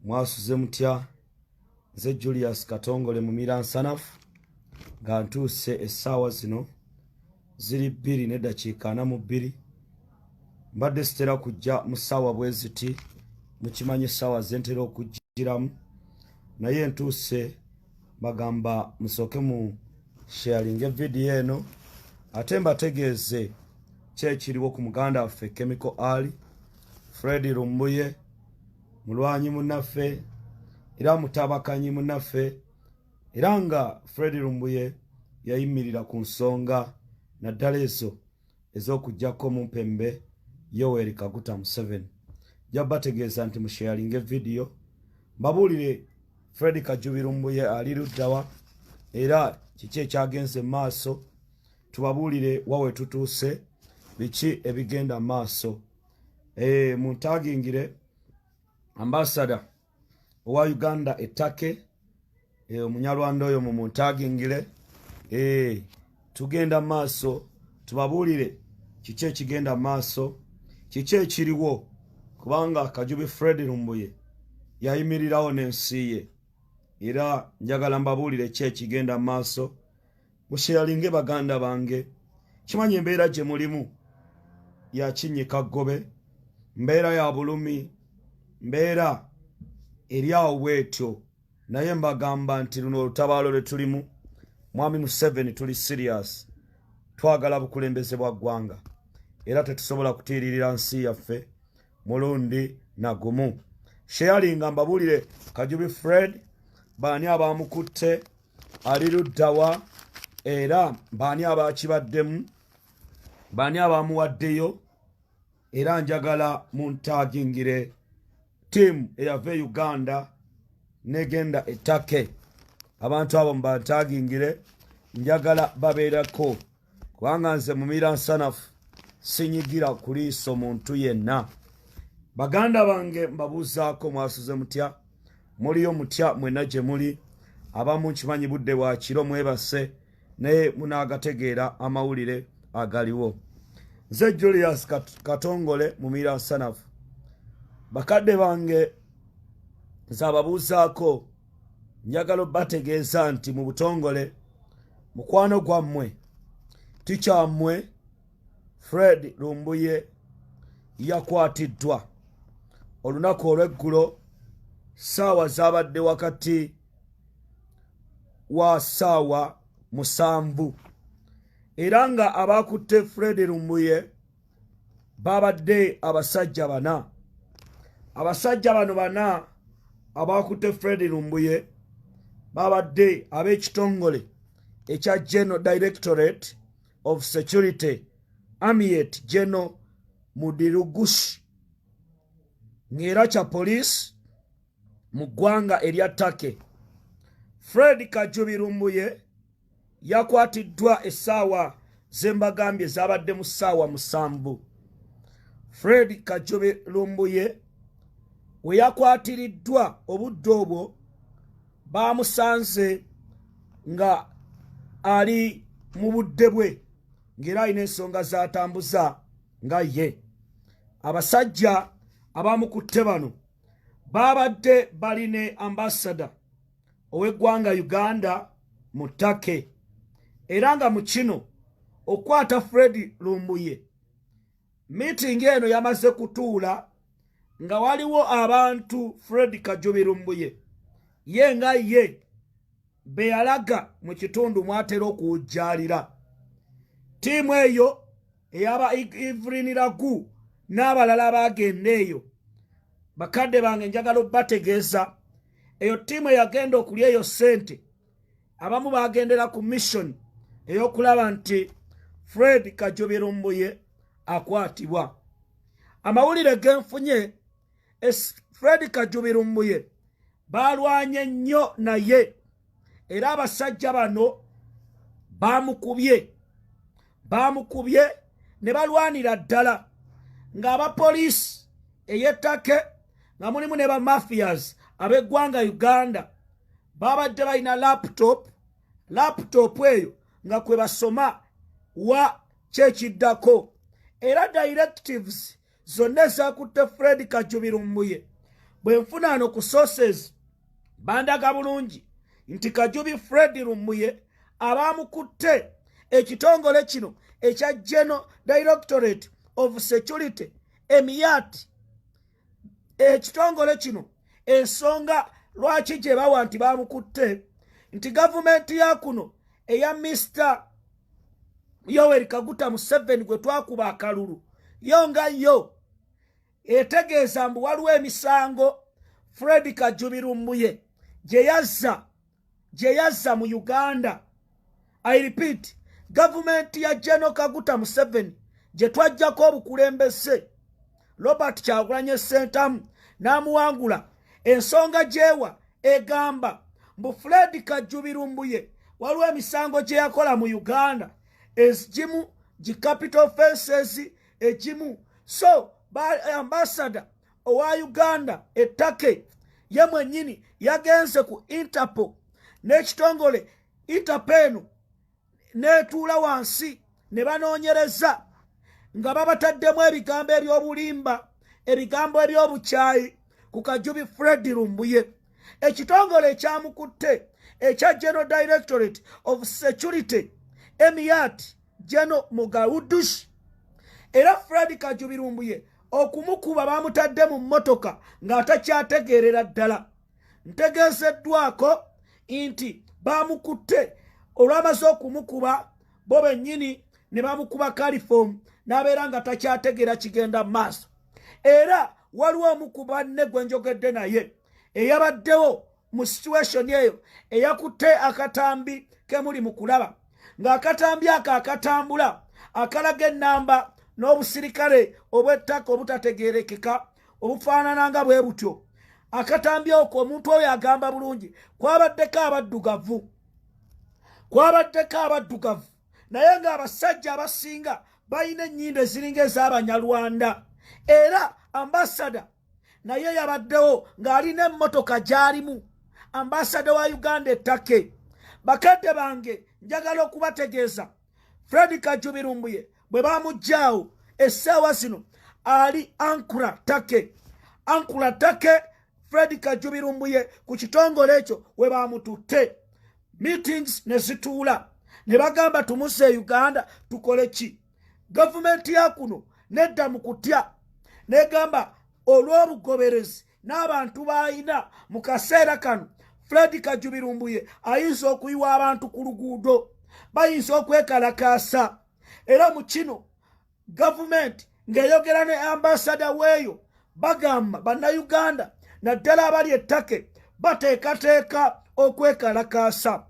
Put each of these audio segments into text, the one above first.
Mwasuze mutya? Nze Julius Katongole mumira nsanafu nga ntuuse essaawa zino ziri 2:42. Mbadde sitera kujja mu ssaawa bwe ziti, mukimanyi essaawa ze ntera okujjiramu, naye ntuuse bagamba musooke mu sharinge vidiyo eno ate mbategeeze kyekiriwo ku muganda waffe Chemical Ali Fred Lumbuye, mulwanyi munnaffe era mutabakanyi munnaffe, era nga Fred Lumbuye yayimirira ku nsonga naddala ezo ez'okuggyako mu mpembe Yoweri Kaguta Museveni. Nja bategeeza nti musharinge vidiyo mbabuulire Fred Kajubi Lumbuye ali luddawa era kiki ekyagenze maaso, tubabuulire wawe tutuuse biki ebigenda maaso. Muntagingire ambasada owa Uganda ettake, omunyalwanda oyo mu muntagingire, tugenda maaso tubabuulire kiki ekigenda maaso, kiki ekiriwo, kubanga Kajubi Fred Lumbuye yayimirirawo n'ensi ye, era njagala mbabuulire ki ekigenda maaso. Musharinge baganda bange, kimanyi embeera gye mulimu ya kinnyika ggobe, mbeera ya bulumi, mbeera eri awo bwetyo, naye mbagamba nti luno olutabaalo lwe tulimu, Mwami Museveni tuli serious, twagala bukulembeze bwa ggwanga era tetusobola kutiiririra nsi yaffe mulundi na gumu. Sharinga mbabuulire Kajubi Fred baani abamukutte, ali luddawa, era baani abakibaddemu, baani abamuwaddeyo, era njagala muntagingire tiimu eyava e Uganda negenda ettake. Abantu abo mbantagingire, njagala babeerako, kubanga nze mumira nsanafu sinyigira ku liiso muntu yenna. Baganda bange mbabuuzaako, mwasuze mutya? Muliyo mutya mwenna gye muli? Abamu nkimanyi budde bwa kiro mwebase, naye munaagategeera amawulire agaliwo. Nze Julius Katongole mumira nsanafu. Bakadde bange nze ababuuzaako, njagala bategeeza nti mu butongole mukwano gwammwe tikyammwe Fred Lumbuye yakwatiddwa olunaku olw'eggulo, ssaawa zaabadde wakati wa ssaawa 7, era nga abakutte Fred Lumbuye babadde abasajja 4. Abasajja bano 4 abakutte Fred Lumbuye babadde ab'ekitongole ekya General Directorate of Security Amiet General Mudirugushi, ng'era kya poliisi mu ggwanga erya Take. Fred Kajubi Lumbuye yakwatiddwa essaawa zembagambye zabadde mu ssaawa 7. Fred Kajubi Lumbuye we yakwatiriddwa obudde obwo bamusanze nga ali mu budde bwe, ng'era alina ensonga z'atambuza nga ye. Abasajja abamukutte bano babadde bali ne ambasada ow'eggwanga Uganda mu Take, era nga mu kino okwata Fred Lumbuye miitingi eno yamaze kutuula nga waliwo abantu Fred Kajubi Lumbuye ye nga ye be yalaga mu kitundu mwatera okuwujjaalira. Tiimu eyo eyaba Evelyn Lagu n'abalala bagenda eyo, bakadde bange njagala obategeeza, eyo tiimu eyagenda okulya eyo ssente, abamu bagendera ku mission ey'okulaba nti Fred Kajubi Lumbuye akwatibwa. Amawulire genfunye, Fred Kajubi Lumbuye balwanye nnyo naye, era abasajja bano bamukubye ne balwanira ddala, ng'abapoliisi ey'ettake nga mulimu ne bamafias ab'eggwanga Uganda babadde balina laptop eyo nga kwe basoma wa kyekiddako, era directives zonna ezakutte Fred Kajubi Lumbuye bwe nfuna ano ku sources bandaga bulungi nti Kajubi Fred Lumbuye abamukutte ekitongole kino ekya General Directorate of Security emiyati ekitongole kino ensonga lwaki gye bawa nti bamukutte nti gavumenti ya kuno eya Mr. Yoweri Kaguta Museveni gwe twakuba akalulu yo nga yo etegeeza mbu waliwo emisango Fred Kajubi Lumbuye gye yazza mu Uganda. I repeat, gavumenti ya General Kaguta Museveni gye twajjako obukulembeze Robert Kyagulanyi Ssentamu n'amuwangula ensonga gyewa egamba mbu Fred Kajubi Lumbuye waliwo emisango gye yakola mu Uganda egimu gi capital offenses egimu so ambassador owa Uganda ettake ye mwennyini yagenze ku Interpol n'ekitongole Interpol netuula wansi ne banoonyereza nga babataddemu ebigambo eby'obulimba ebigambo eby'obukyayi ku Kajubi Fred Lumbuye. Ekitongole ekyamukutte ekya General Directorate of Security emiyati General Mugawudushi era Fred Kajubi Lumbuye okumukuba bamutadde mu mmotoka ng'atakyategeerera ddala. Ntegeezeddwako nti bamukutte olwamaze okumukuba bo bennyini ne bamukuba kalifomu n'abeera nga takyategeera kigenda mu maaso. Era waliwo omukuba ne gwe njogedde naye eyabaddewo mu situation eyo eyakutte akatambi kemuli mu kulaba ng'akatambi ako akatambula akalaga ennamba n'obusirikale obw'ettaka obutategeerekeka obufaanana nga bwe butyo. Akatambi ako omuntu oyo agamba bulungi kwabaddeko abaddugavu naye ng'abasajja abasinga balina ennyindo eziringa ez'Abanyarwanda. Era ambasada naye yabaddewo ng'alina emmotoka gy'alimu ambasada wa Uganda ettake. Bakadde bange njagala okubategeeza Fred Kajubi Lumbuye bwe bamuggyaawo essaawa zino ali Ankura Take Fred Kajubi Lumbuye ku kitongole ekyo we bamututte. Meetings ne zituula ne bagamba tumuse Uganda tukole ki. Gavumenti ya kuno nedda mu kutya negamba olw'obugoberezi n'abantu b'alina mu kaseera kano Fred Kajubi Lumbuye ayinza okuyiwa abantu ku luguudo bayinza okwekalakaasa. Era mu kino gavumenti ng'eyogera ne ambasada weeyo bagamba bannayuganda naddala abali ettake bateekateeka okwekalakaasa.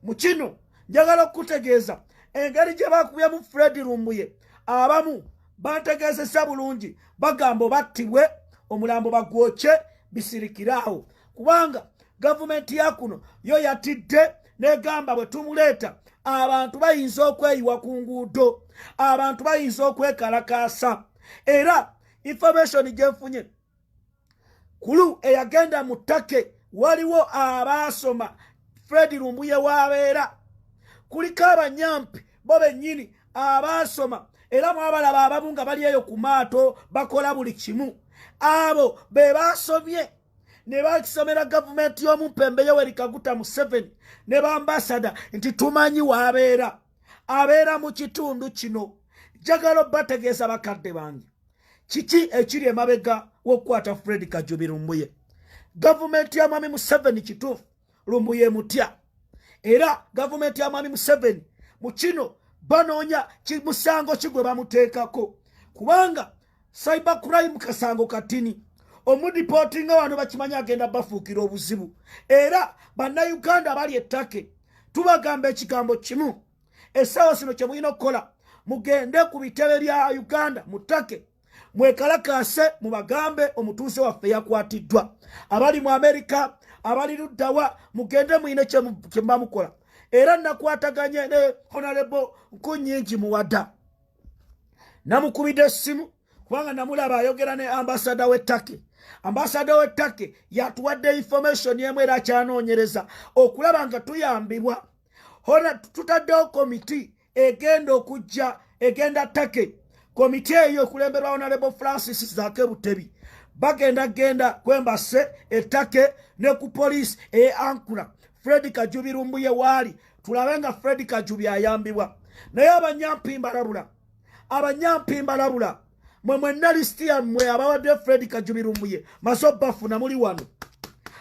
Mu kino njagala okutegeeza engeri gye bakubyemu Fred Lumbuye abamu bantegeezesa bulungi bagamba battibwe omulambo bagwokye bisirikiraawo kubanga gavumenti ya kuno yo yatidde negamba bwe tumuleeta abantu bayinza okweyiwa ku nguudo abantu bayinza okwekalakaasa. Era information gye nfunye kulu eyagenda mu ttake waliwo abaasoma Fred Lumbuye w'abeera kuliko abanyampi bo bennyini abaasoma era mwabalaba abamu nga bali eyo ku maato bakola buli kimu. Abo be baasomye ne bakisomera gavumenti y'Omupembe Yoweri Kaguta Museveni ne bambasada nti tumanyi abeera mu kitundu kino. Njagala bategeeza bakadde bange kiki ekiri emabega w'okukwata Fred Kajubi Lumbuye. Gavumenti ya Mwami Museveni kituufu Lumbuye mutya era gavumenti ya Mwami Museveni mu kino banoonya musango kigwe bamuteekako kubanga cyber crime kasango katini omudipotinga wano bakimanyi agenda bafuukira obuzibu. Era bannayuganda bali ettake tubagamba ekigambo kimu essaawa zino kye mulina okukola mugende ku bitebe bya Uganda mu ttake mwekalakaase mubagambe omutuuze waffe yakwatiddwa. Abali mu Amerika abali luddawa mugende muyine kye bamukola. Era nakwataganye ne Honorable Nkunyingi Muwada namukubidde essimu kubanga namulaba ayogera ne ambasada w'ettake. Ambasada w'ettake yatuwadde information yemu era akyanoonyereza okulaba nga tuyambibwa. Tutaddewo komiti egenda ttake. Komiti eyo okulemberwa Honorable Francis Zaake Butebi genda kwembase ettake ne ku poliisi Ankura Fred Kajubi Lumbuye waali tulabenga Fred Kajubi ayambibwa naye abanyampimba labula mwenna lisiti yammwe abawadde Fred Kajubi Lumbuye maso bafuna muli wano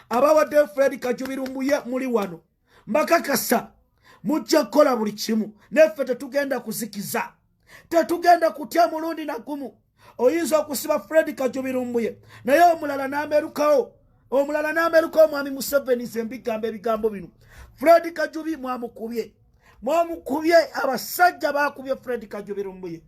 abawadde Fred Kajubi Lumbuye muli wano mbakakasa mujja kukola buli kimu neffe tetugenda kuzikiza tetugenda kutya mulundi na gumu oyinza okusiba Fred Kajubi Lumbuye naye omulala n'amerukawo omwami Museveni zembigamba ebigambo bino Fred Kajubi mwamukubye abasajja bakubye Fred Kajubi Lumbuye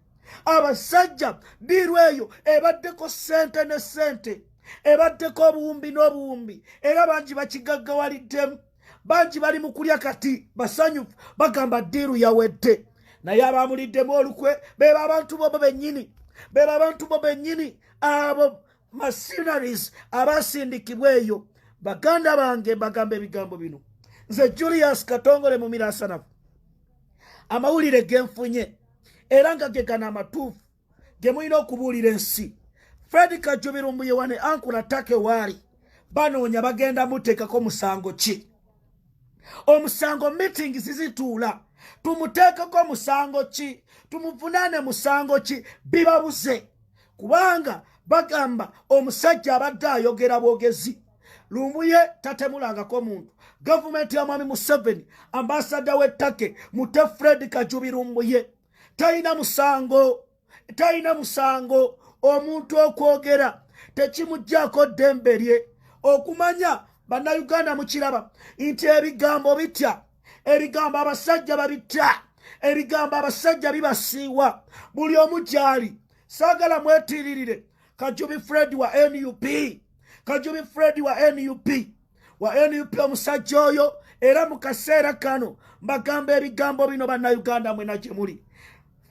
abasajja diru eyo ebaddeko sente ne sente ebaddeko obuwumbi n'obuwumbi era bangi bakigaggawaliddemu bangi bali mu kulya kati basanyufu bagamba diru yawedde naye abamuliddemu olukwe beba abantu bo bennyini abo mercenaries abasindikibwa eyo baganda bange bagamba ebigambo bino nze Julius Katongole mu Mirasanafu amawulire genfunye era nga gegana amatuufu ge mulina okubuulira ensi Fred Kajubi Lumbuye wane Ankura Take waali banoonya bagenda muteekako musango ki omusango meeting zizituula tumuteekako musango ki tumuvunaane musango ki bibabuze kubanga bagamba omusajja abadde ayogera bwogezi Lumbuye tatemulangako muntu gavumenti ya mwami Museveni ambasada w'ettake mute Fred Kajubi Lumbuye talina musango omuntu okwogera tekimugjaako ddembe lye okumanya bannayuganda mukiraba nti ebigambo bitya ebigambo abasajja babitya ebigambo abasajja bibasiiwa buli omu gyali saagala mwetiiririre Kajubi Fred wa NUP Kajubi Fred wa NUP omusajja oyo era mu kaseera kano mbagamba ebigambo bino bannayuganda mwena gye muli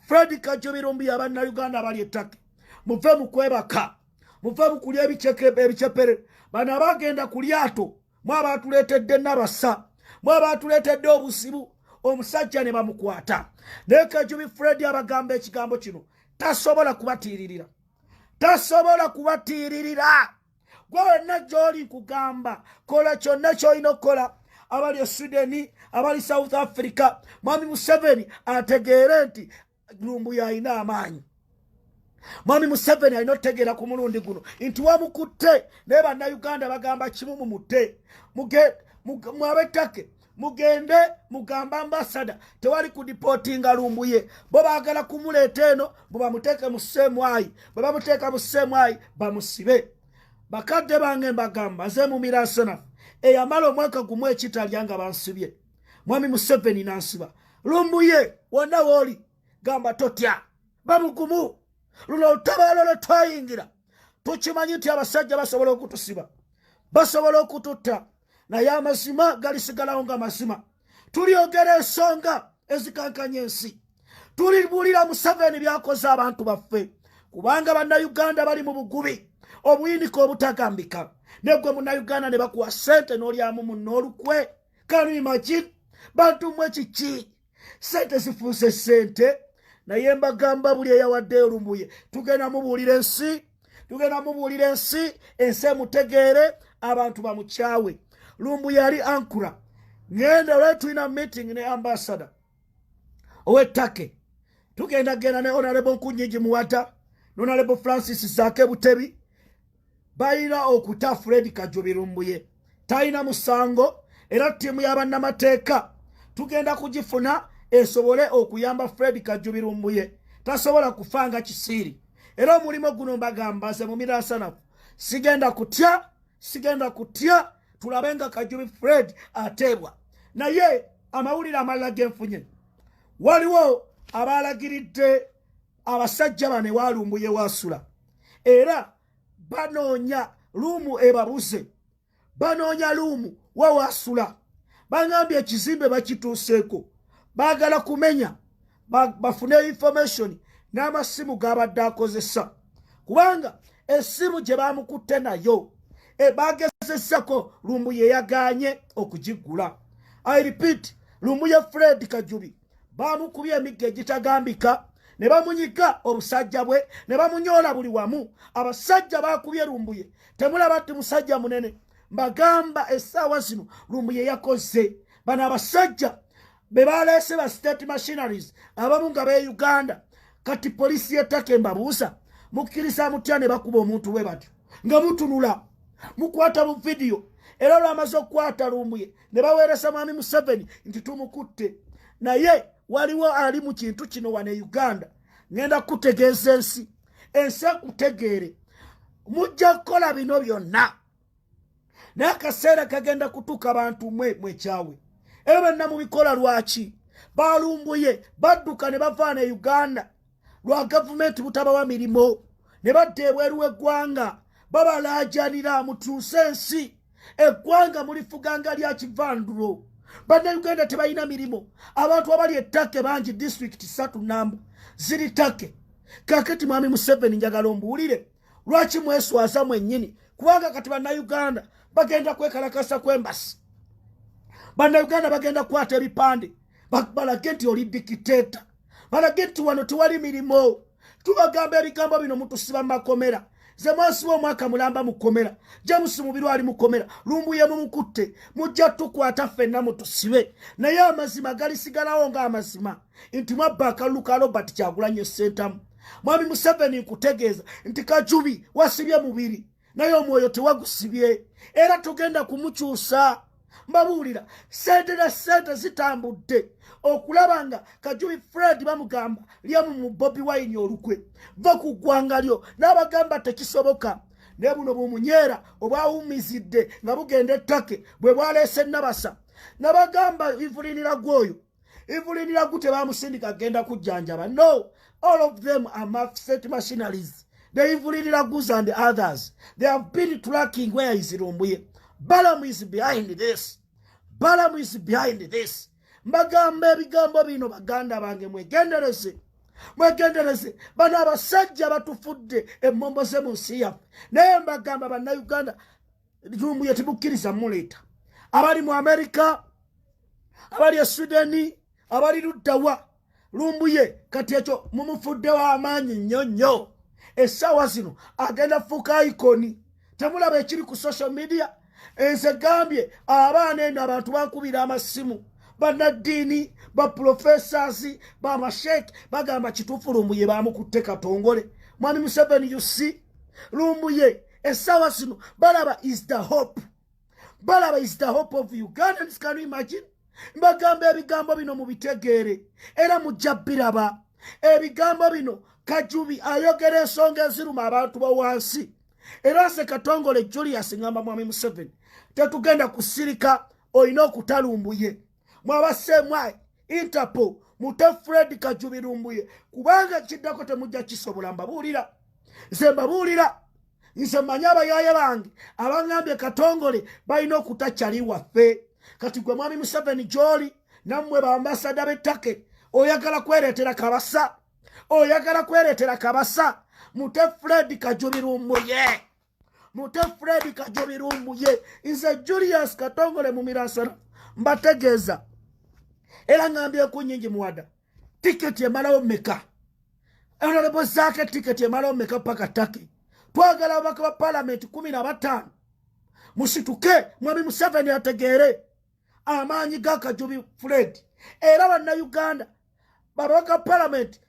Fred Kajubi Lumbuye abannayuganda bali ettake muve mu kwebaka muve mu kulya ebicepere bano abagenda ku lyato mwabatuleetedde nabasa mwabatuleetedde obusibu omusajja ne bamukwata naye Kajubi Fred abagamba ekigambo kino tasobola kubatiiririra gwe wenna gy'oli nkugamba kola kyonna ky'olina okukola abali e Sweden abali South Africa mwami Museveni ategeere nti Lumbuye alina amaanyi mwami Museveni alina otegeera ku mulundi guno nti wamukutte naye bannayuganda bagamba kimu mumutte mwabettake mugende mugamba ambasada tewali kudipotinga Lumbuye bo baagala kumuleeta eno bo bamuteeke mu sseemwayi bwe bamuteeka mu sseemwayi bamusibe bakadde bange mbagamba nze mu Mirasanafu eyamala omwaka gumu ekitalya nga bansibye mwami Museveni nansiba Lumbuye wonna wooli gamba totya bamugumu luno olutabaalo lwe twayingira tukimanyi nti abasajja basobola okutusiba basobola okututta naye amazima galisigalawo nga mazima tulyogera ensonga ezikankanya ensi tulibuulira Museveni byakoze abantu baffe kubanga bannayuganda bali mu bugubi obuyinike obutagambika negwe munnayuganda ne bakuwa sente n'olyamu munno olukwe kanu imagine bantu mmwe kiki sente zifuuse sente naye mbagamba buli eyawadde Lumbuye tugenda mubuulira ensi ensi emutegeere abantu bamukyawe Lumbuye ali Ankura ngenda olwe tulina meeting ne ambasada ow'ettake tugenda ne Honorable Nkunyigi Muwata ne Honorable Francis Zaake Butebi balina okuta Fred Kajubi Lumbuye talina musango era ttiimu y'abannamateeka tugenda kugifuna esobole okuyamba Fred Kajubi Lumbuye tasobola kufanga kisiiri era omulimu guno mbagamba nze mu Mirasanafu sigenda kutya tulabenga Kajubi Fred ateebwa naye amawulire amalala genfunye waliwo abalagiridde abasajja bane wa Lumbuye wasula era banoonya luumu ebabuze banoonya luumu wawasula bangambye ekizimbe bakituuseeko baagala kumenya bafune information n'amasimu g'abadde akozesa kubanga essimu gye bamukutte nayo bagezesako Lumbuye yagaanye okugigula I repeat Lumbuye Fred Kajubi bamukubye emigga egitagambika ne bamunyiga obusajja bwe ne bamunyola buli wamu. Abasajja bakubye Lumbuye temulaba ati musajja munene. Mbagamba essaawa zino Lumbuye yakoze. Bano abasajja be baleese ba state machineries abamu nga be Uganda. Kati polisi y'ettaka embabuusa mukkiriza mutya ne bakuba omuntu bwe batyo nga mutunula mukwata mu video. Era olwamaze okukwata Lumbuye ne baweereza mwami Museveni nti tumukutte. Naye waliwo ali mu kintu kino wane Uganda. Ngenda kutegeeza ensi ekutegeere. Mujja kukola bino byonna n'akaseera kagenda kutuuka abantu mwekyawe. Era benna mubikola lwaki? Ba Lumbuye badduka ne bavaana e Uganda lwa gavumenti butabawa mirimo ne badda ebweru w'eggwanga babalaajanira mutuuse ensi. Eggwanga mulifuganga lya kivandulo. Bannayuganda tebalina mirimo. Abantu abali ettake bangi district 3 namba ziri ttake. Kakati mwami Museveni njagala ombuulire lwaki mweswaza mwennyini? Kubanga kati bannayuganda bagenda kwekalakasa kw'embasi. Bannayuganda bagenda kukwata ebipande balage nti oli dikiteeta. Balage nti wano tewali mirimo. Tubagamba ebigambo bino mutusiba mu makomera. Ze mwasiba omwaka mulamba mukomera. James Mubiru ali mukomera. Lumbuye mumukutte. Mujja tukwata ffenna mutusibe. Naye amazima galisigalawo ng'amazima nti mwabba akalulu ka Robert Kyagulanyi Ssentamu. Mwami Museveni nkutegeeza nti Kajubi wasibye mubiri naye omwoyo tewagusibye. Era tugenda kumukyusa. Mbabuulira sente zitambudde okulaba nga Kajubi Fred bamugamba lyamu mu Bobi Wine olukwe va ku ggwanga lyo n'abagamba tekisoboka. Ne buno bumunyeera obwawumizidde nga bugenda ettake bwe bwaleese Nabasa n'abagamba ivulinira gwoyo ivulinira gute bamusindika agenda kujjanjaba. No, all of them are state machineries. The ivulinira goods and the others, they have been tracking where is Lumbuye. Balamu is behind this. Balamu is behind this. Mbagamba ebigambo bino baganda bange mwegendereze. Mwegendereze. Bano abasajja batufudde emmombo ze mu nsi yaffe. Naye mbagamba bannayuganda Lumbuye temukkiriza muleeta. Abali mu Amerika, abali e Sweden, abali luddawa. Lumbuye kati ekyo mumufuddewo amaanyi nnyo. Essaawa zino agenda fuuka ikoni. Temulaba ekiri ku social media. Enze gambye abaana eno abantu bankubira amasimu. Bannaddiini, baprofessors, bamasheeki bagamba kituufu Lumbuye bamukutte Katongole. Mwami Museveni, you see, Lumbuye essaawa zino balaba is the hope. Balaba is the hope of Ugandans. Can you imagine? Mbagamba ebigambo bino mubitegeere era mujja biraba. Ebigambo bino Kajubi ayogera ensonga eziruma abantu bawansi. Era se Katongole Julius ngamba mwami Museveni tetugenda kusirika olina okuta Lumbuye. Mwabasemwayi Interpol mute Fred Kajubi Lumbuye kubanga kiddako temujja kisobola. Mbabuulira nze manyi abayaaye bange abangambye Katongole balina okutakyali waffe. Kati gwe mwami Museveni gy'oli nammwe bambasada b'ettake oyagala kwereetera kabasa. Mute Fred Kajubi Lumbuye. Nze Julius Katongole mu Miransana mbategeeza era ngambyeku nnyingi muwada tiketi emalawo mmeka. Honorable Zaake tiketi emalawo mmeka paka ttake. Twagala ababaka ba Parliament 15 musituke mwami Museveni ategeere amaanyi ga Kajubi Fred. Era bannayuganda babaka Parliament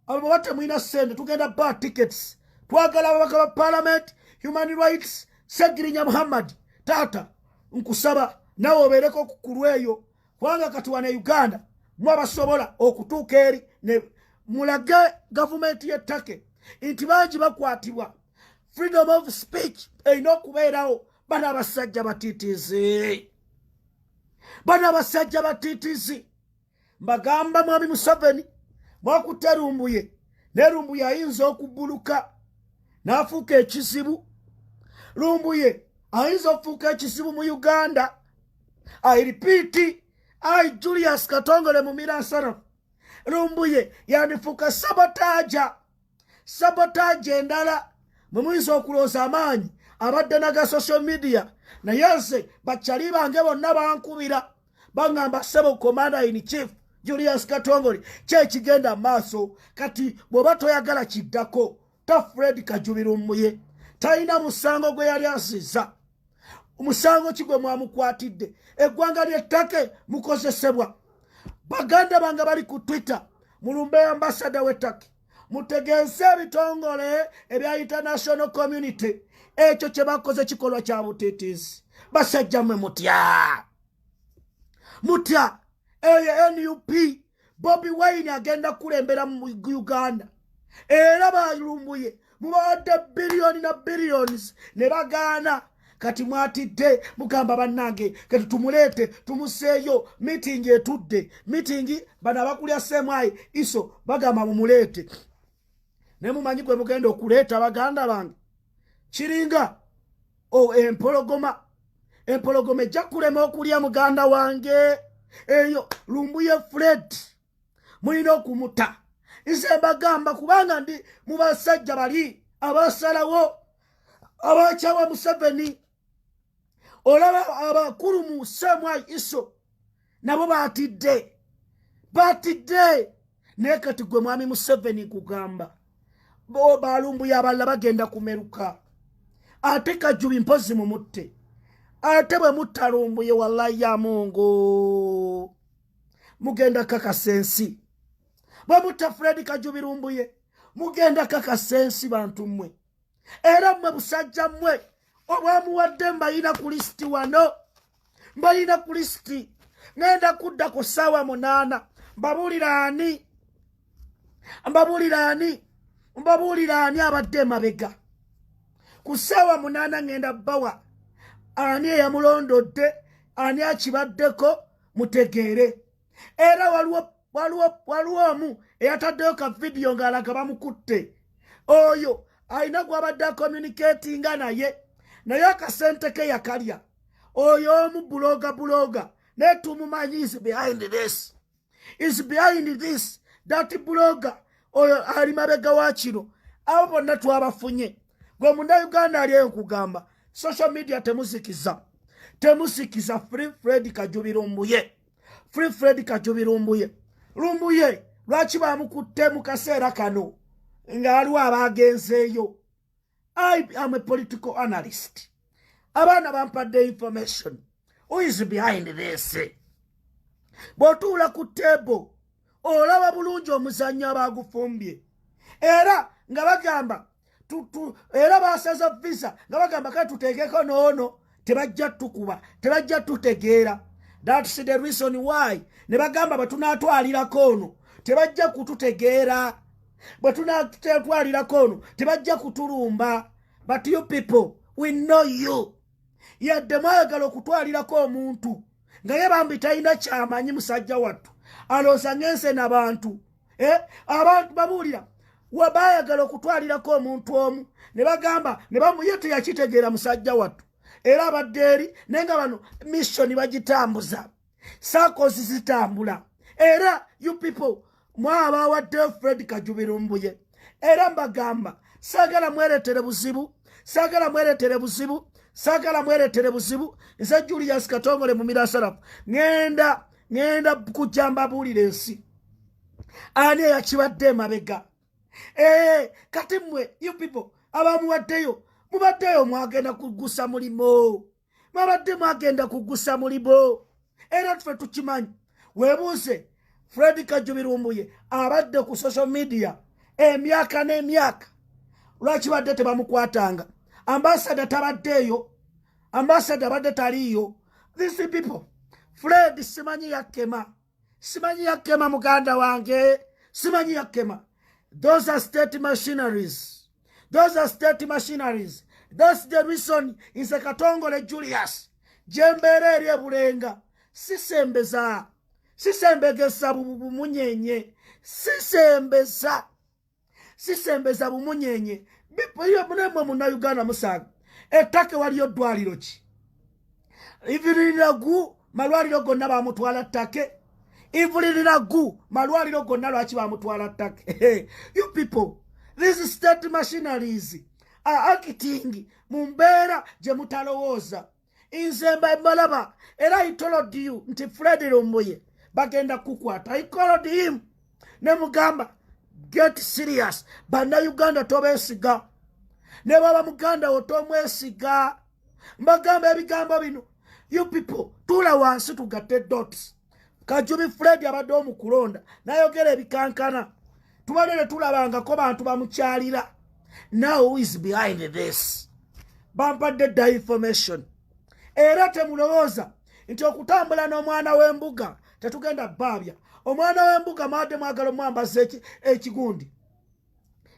abo batemulina ssente tugenda ba tickets. Twagala ababaka ba Parliament, Human Rights, Segirinya Muhammad taata nkusaba nawe obeereko kukulweyo kubanga kati wane Uganda mwabasobola okutuuka eri ne mulage gavumenti y'ettake nti bangi bakwatibwa. Freedom of speech erina okubeerawo. Bano abasajja batiitiizi. Mbagamba mwami Museveni mwakutte Lumbuye ne Lumbuye ayinza okubbuluka n'afuuka ekizibu. Lumbuye ayinza okufuuka ekizibu mu Uganda. I repeat, Julius Katongole mu Miransana Lumbuye yandifuuka sabotage endala mwe muyinza okulooza amaanyi abadde naga social media. Naye nze bakyali bange bonna bankubira bangamba ssebo commander in chief Julius Katongole kyekigenda maaso kati bw'oba toyagala kiddako ta Fred Kajubi Lumbuye talina musango gwe yali asiza omusango kigwe mwamukwatidde eggwanga ly'ettake mukozesebwa baganda bange bali ku Twitter mulumbe ambassador w'ettake mutegeeze ebitongole ebya international community ekyo kye bakoze kikolwa kya butiitiisi basajja mmwe mutya eyo NUP Bobi Wine agenda kulembera mu Uganda era balumbuye mubawadde billions na billions ne bagaana kati mwatidde mugamba bannange kati tumuleete tumuseeyo meeting etudde meeting bana bakulya semwayi iso bagamba mumuleete ne mumanyi gwe mugenda okuleeta baganda bange kiringa empologoma ejja kulema okulya muganda wange eyo Lumbuye Fred mulina okumuta nze mbagamba kubanga ndi mu basajja bali abasalawo abakyawa Museveni olaba abakulu mu semwayi iso nabo batidde naye kati gwe mwami Museveni kugamba bo balumbuye abalala bagenda kumeruka ate Kajubi mpozi mumutte ate bwe mutta Lumbuye wallahi ya Mungu mugenda kakasensi bwe mutta Fred Kajubi Lumbuye mugenda kakasensi bantu mmwe era mmwe busajja mmwe obwamuwadde mbalina ku listi wano mbalina ku listi ngenda kudda ku ssaawa 8 mbabuulira ani abadde mabega ku ssaawa 8 ngenda bawa ani eyamulondodde ani akibaddeko mutegeere era waliwo omu eyataddeyo ka vidiyo ng'alaga bamukutte oyo alina gwabadde communicatinga naye akasente ke yakalya oyo omu buloga naye tumumanyi is behind this that blogger oyo ali mabega wa kino abo bonna twabafunye gwe munnayuganda ali eyo nkugamba social media temusikiza Free Fred Kajubi Lumbuye lwaki bamukutte mu kaseera kano nga waliwo abaagenzeeyo I am a political analyst abaana bampadde information who is behind this bw'otuula ku table olaba bulungi omuzannyo abaagufumbye era nga bagamba era basaza visa nga bagamba kati tuteekeko noono tebajja tukuba tebajja tutegeera that's the reason why ne bagamba bwe tunaatwalirako ono tebajja kututegeera bwe tunaatwalirako ono tebajja kutulumba but you people we know you yadde mwayagala okutwalirako omuntu nga ye bambi talina kyamanyi musajja wattu aloosa ng'ense n'abantu abantu babuulira wabayagala okutwalirako omuntu omu ne bagamba ne bamuye teyakitegeera musajja wattu era abadde eri naye nga bano mission bagitambuza sakozi zitambula era you people mwabawadde Fred Kajubi Lumbuye era mbagamba saagala mweretere buzibu nze Julius Katongole mu Mirasarafu ngenda kujamba buulira ensi ani eyakibadde emabega kati mmwe you people abamuwaddeyo mubaddeyo mwagenda kugusa mulimo era tufe tukimanyi weebuuze Fred Kajubi Lumbuye abadde ku social media emyaka n'emyaka lwaki badde tebamukwatanga ambassador tabaddeeyo ambassador badde taliiyo these people Fred simanyi yakema muganda wange simanyi yakema those are state machineries that's the reason nze Katongole Julius jembeera eri ebulenga sisembegesa bumunyenye sisembeza bumunyenye bipo munemwe munnayuganda musaga ettake waliyo ddwaliro ki iviririragu malwaliro gonna bamutwala ttake ivuliriragu malwaliro gonna lwaki bamutwala ttake you people these state machineries are acting mu mbeera gye mutalowooza nze mbalaba era I told you nti Fred Lumbuye bagenda kukwata. I called him ne mugamba get serious bannayuganda tobeesiga ne baba muganda otomwesiga mbagamba ebigambo bino you people tula wansi tugatte dots Kajubi Fred abadde omukulonda nayogera ebikankana tubalere tulabangako bantu bamukyalira. Now who is behind this? Bampadde dda information era temulowooza nti okutambula n'omwana w'embuga tetugenda baabya. Omwana w'embuga maadde mwagala omwambaza ekigundi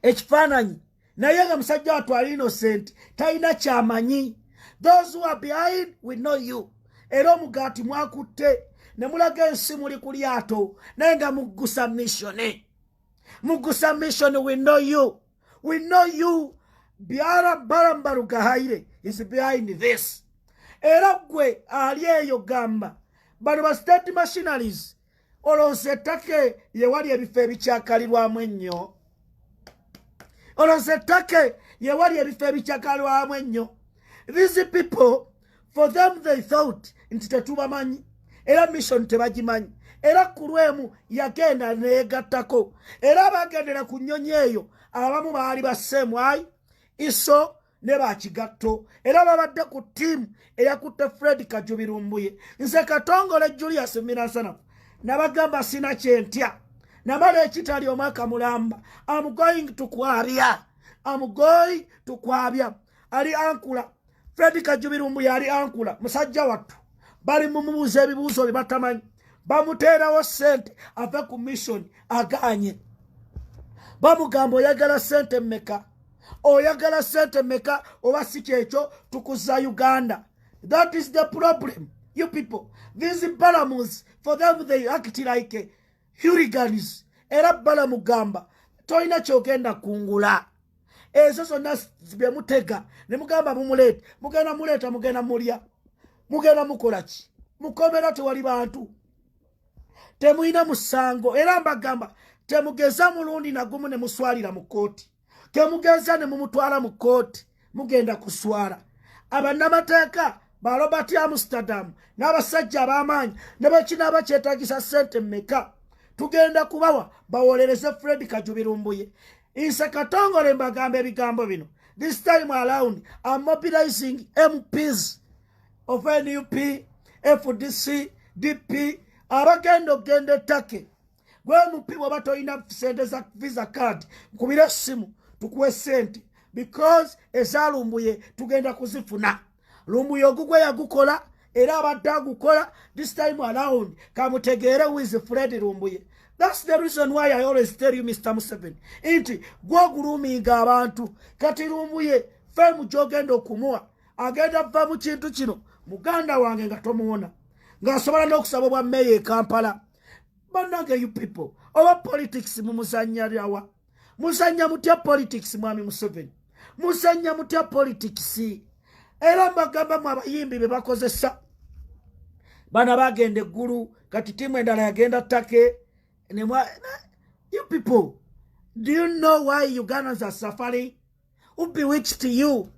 ekifaananyi naye nga musajja watwala innocent talina kyamanyi. Those who are behind we know you. Era omugaati mwakutte ne mulaga ensi muli ku lyato naye nga muggusa mission. Muggusa mission, we know you. We know you. Byara Barambaru Gahaire is behind this. Era gwe ali eyo gamba bano ba state machineries olonzetake yewali ebifo ebikyakalirwamu ennyo. Olonzetake yewali ebifo ebikyakalirwamu ennyo. These people, for them they thought nti tetubamanyi era mission tebagimanyi era kulwemu yagenda neegattako era bagendera ku nnyonyi eyo abamu baali basemwayi iso ne bakigatto era babadde ku ttiimu eyakutte Fred Kajubi Lumbuye. Nze Katongole Julius Miransanafu nabagamba sina kyentya namala ekitali omwaka mulamba. I'm going to kwabya. I'm going to kwabya. Ali ankula Fred Kajubi Lumbuye ali ankula musajja wattu bali mumubuuza ebibuuzo bye batamanyi bamuteerawo ssente ave ku mission aganye. Bamugamba oyagala ssente mmeka? Oyagala ssente mmeka oba si kyekyo tukuzza Uganda. That is the problem. You people, these Balamus, for them they act like hooligans. Era Balamugamba toyina kyogenda kungula. Ezo zonna bye mutega ne mugamba mumuleeta mugenda mulya mugenda mukola ki? Mukomera tewali bantu temuyina musango. Era mbagamba temugeza mulundi nagumu ne muswalira mu kooti. Temugeza ne mumutwala mu kooti mugenda kuswala. Abannamateeka ba Robert Amsterdam n'abasajja ab'amaanyi ne bakina abakyetaagisa ssente mmeka tugenda kubawa bawolereze Fred Kajubi Lumbuye. Nze Katongole mbagamba ebigambo bino. This time around I'm mobilizing MPs of NUP, FDC, DP abagenda okgenda ettake. Gwe MP bw'oba toyina ssente za visa card nkubira essimu tukuwe ssente because eza Lumbuye tugenda kuzifuna. Lumbuye ogugwe yagukola era abadde agukola. This time around kamutegeere who is Fred Lumbuye. That's the reason why I always tell you Mr. Museveni nti gwoguluminga abantu kati Lumbuye femu gyogenda okumuwa agenda va mu kintu kino muganda wange nga tomuwona ng'asobola n'okusaba obwa meya e Kampala. Bannange you people oba politics mumuzannya lyawa? Muzannya mutya politics mwami Museveni? Muzannya mutya politics? Era mbagamba mu abayimbi be bakozesa bana bagenda eggulu kati tiimu endala yagenda ttake. You people, do you know why Ugandans are suffering? Who bewitched you?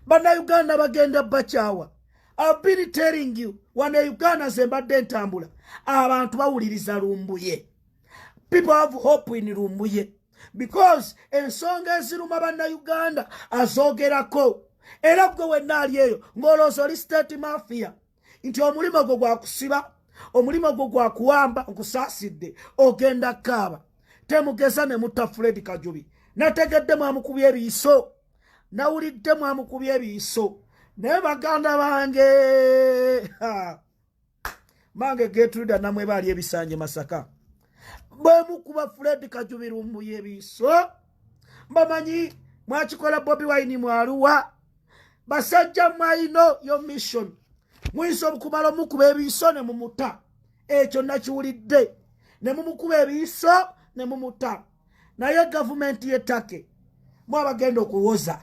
Bana Uganda bagenda bakyawa. I've been telling you wane Ugandans embadde ntambula abantu bawuliriza Lumbuye. People have hope in Lumbuye because ensonga eziruma banna Uganda azoogerako. Era gwe wenna ali eyo ng'olowooza oli state mafia nti omulimo gwo gwa kusiba omulimo gwo gwa kuwamba nkusaasidde ogenda kaaba. Temugeza ne mutta Fred Kajubi. Nategedde mwamukubye ebiiso nawulidde mwamukubye ebiiso naye baganda bange mange Gertrude namwe baali ebisanje Masaka bwe mukuba Fred Kajubi Lumbuye ebiiso mbamanyi mwakikola Bobi Wine mwaluwa basajja mwayino yo mission muyinza okumala omukuba ebiiso ne mumuta. Ekyo nakiwulidde ne mumukuba ebiiso ne mumuta. Naye gavumenti y'ettake mwabagenda okuwoza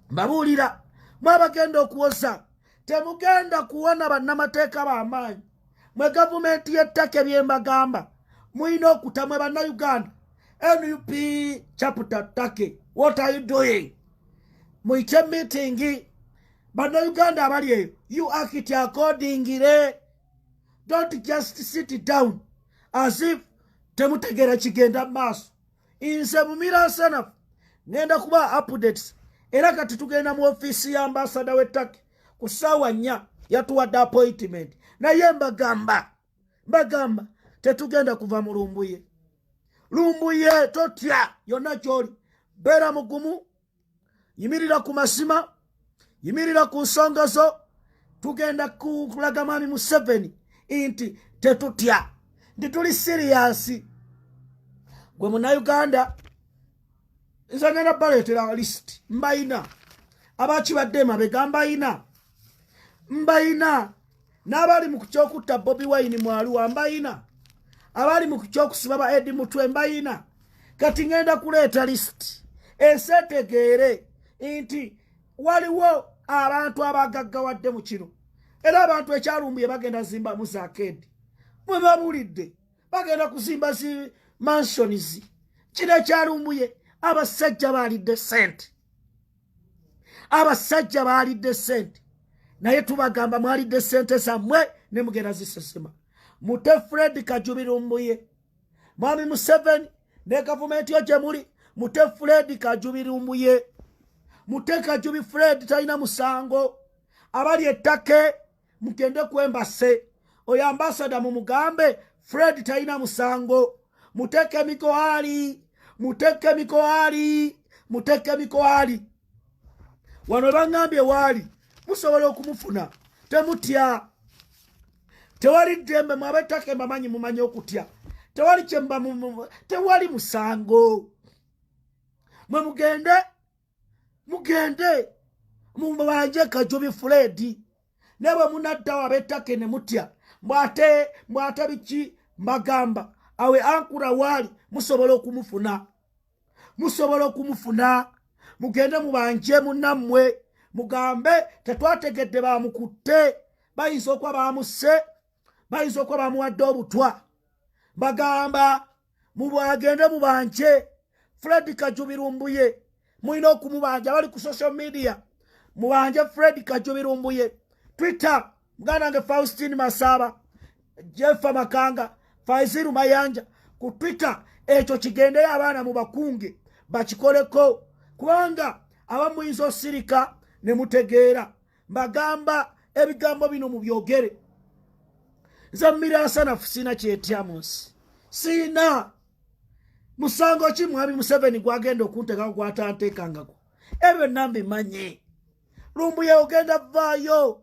mbabuulira mwabagenda okuwoza temugenda kuwona bannamateeka b'amaanyi. Mwe gavumenti y'ettake byembagamba muyina okutamwe bannayuganda. NUP chapter ttake what are you doing? Muyite meeting bannayuganda abali eyo you act accordingly. Don't just sit down as if temutegera kigenda maaso. Inse mumira sana ngenda kuba updates. Era kati tugenda mu office ya ambassador we Turkey ku ssaawa 4 yatuwadde appointment. Naye mbagamba tetugenda kuva mu Lumbuye. Lumbuye totya yonna gy'oli. Beera mugumu, yimirira ku masima, yimirira ku nsonga zo. Tugenda kulaga Mwami Museveni nti tetutya, nti tuli serious. Gwe Munnayuganda nze ngenda baleetera list. Mbayina abakibadde emabega, mbayina n'abali mu kukyokutta Bobi Wine Mwaluwa, mbayina abali mu kyokusiba ba Edi Mutwe, mbayina. Kati ngenda kuleeta list esetegeere nti waliwo abantu abagaggawadde mu kino. Era abantu ekyalumbuye bagenda zimba mu zaakedi. Mwe babulidde bagenda kuzimba zi mansions. Kino ekyalumbuye abasajja baalidde sente. Abasajja baalidde sente. Naye tubagamba mwalidde sente zammwe ne mugenda zisesema. Mute Fred Kajubi Lumbuye. Mwami Museveni ne gavumenti yo gye muli. Mute Fred Kajubi Lumbuye. Mute Kajubi Fred talina musango. Abali ettake mugende ku embase. Oyo ambassador mumugambe Fred talina musango. Muteke mikoali. Wano bangambye waali musobola okumufuna. Temutya. Tewali ddembe mwabettake mbamanyi mumanyi okutya. Tewali kyemba tewali musango. Mwe mugende mubanje Kajubi Fred. Newe munadda wabettake ne mutya. Mwate biki mbagamba. Awe ankura wali musobola okumufuna. Mugende mubanje munnammwe. Mugambe tetwategedde bamukutte. Bayinza okuba bamuse. Bayinza okuba bamuwadde obutwa. Bagamba mubagende mubanje Fred Kajubi Lumbuye. Mulina okumubanja bali ku social media. Mubanje Fred Kajubi Lumbuye. Twitter mganange Faustine Masaba, Jeffa Makanga, Faiziru Mayanja. Ku Twitter ekyo kigende abaana mu bakunge bakikoleko. Kubanga abamuyinza osirika ne mutegeera. Mbagamba ebigambo bino mu byogere. Nze Mmiransanafu sina kyetya munsi. Sina. Musango ki Mwami Museveni gwagenda okunteekako gwatanteekangako. Ebyo nambi manye. Lumbuye ogenda vaayo.